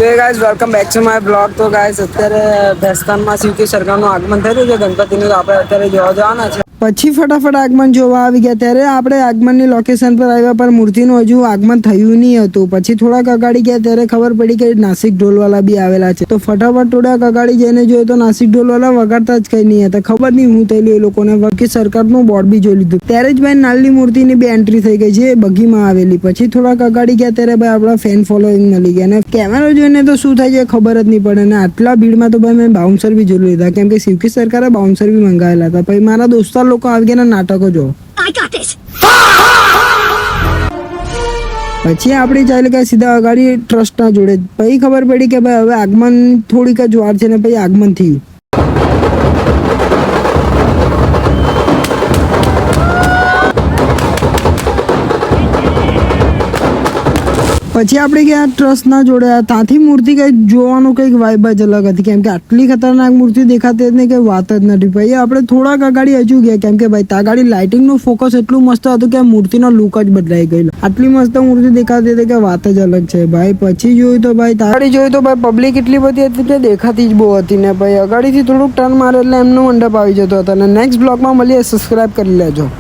તો guys welcome back to my blog. તો guys અત્યારે ભેસ્તાનમાં શિવકી સરકારનું આગમન થયું છે ગણપતિનું. આપણે અત્યારે જોવા જવાના છે. પછી ફટાફટ આગમન જોવા આવી ગયા. ત્યારે આપણે આગમનની લોકેશન પર આવ્યા, પર મૂર્તિનું હજુ આગમન થયું નહીં હતું. પછી થોડાક અગાડી ગયા ત્યારે ખબર પડી કે નાસિક ઢોલવાલા બી આવેલા છે. તો ફટાફટ થોડાક અગાડી જઈને જોયું તો નાસિક ઢોલવાલા વગાડતા જ કઈ નહીં હતા. ખબર નહીં હું થયેલું એ લોકોને. શિવકી સરકારનું બોર્ડ બી જોઈ લીધું. ત્યારે જ ભાઈ નાની મૂર્તિની બે એન્ટ્રી થઈ ગઈ છે બગીમાં આવેલી. પછી થોડાક અગાડી ગયા ત્યારે ભાઈ આપણા ફેન ફોલોઈંગ મળી ગયા. અને કેમેરા જોઈને તો શું થાય છે ખબર જ નહીં પડે. અને આટલા ભીડમાં તો ભાઈ મેં બાઉન્સર બી જોઈ લીધા, કેમ કે શિવકી સરકારે બાઉન્સર બી મંગાવેલા હતા. પછી મારા દોસ્તાર લોકો આવી ગયા નાટકો જો. પછી આપણે ચાલે ગયા સીધા અગાડી ટ્રસ્ટના જોડે. પછી ખબર પડી કે ભાઈ હવે આગમન થોડીક જ વાર છે ને પછી આગમન થયું. પછી આપણે ગયા ટ્રસ્ટના જોડે. ત્યાંથી મૂર્તિ કંઈક જોવાનું કંઈક વાઇબ જ અલગ હતી, કેમ કે આટલી ખતરનાક મૂર્તિ દેખાતી જ નહીં, કંઈ વાત જ નથી. ભાઈ આપણે થોડાક અગાડી હજુ ગયા, કેમ કે ભાઈ ત્યાં ગાડી લાઇટિંગનું ફોકસ એટલું મસ્ત હતું કે મૂર્તિનો લુક જ બદલાઈ ગયેલો. આટલી મસ્ત મૂર્તિ દેખાતી હતી કે વાત જ અલગ છે ભાઈ. પછી જોયું તો ભાઈ ત્યાં જોયું તો ભાઈ પબ્લિક એટલી બધી હતી કે દેખાતી જ બહુ હતી. ને ભાઈ અગાડીથી થોડુંક ટર્ન મારે એટલે એમનો મંડપ આવી જતો હતો. અને નેક્સ્ટ બ્લોગમાં મળીએ. સબસ્ક્રાઈબ કરી લેજો.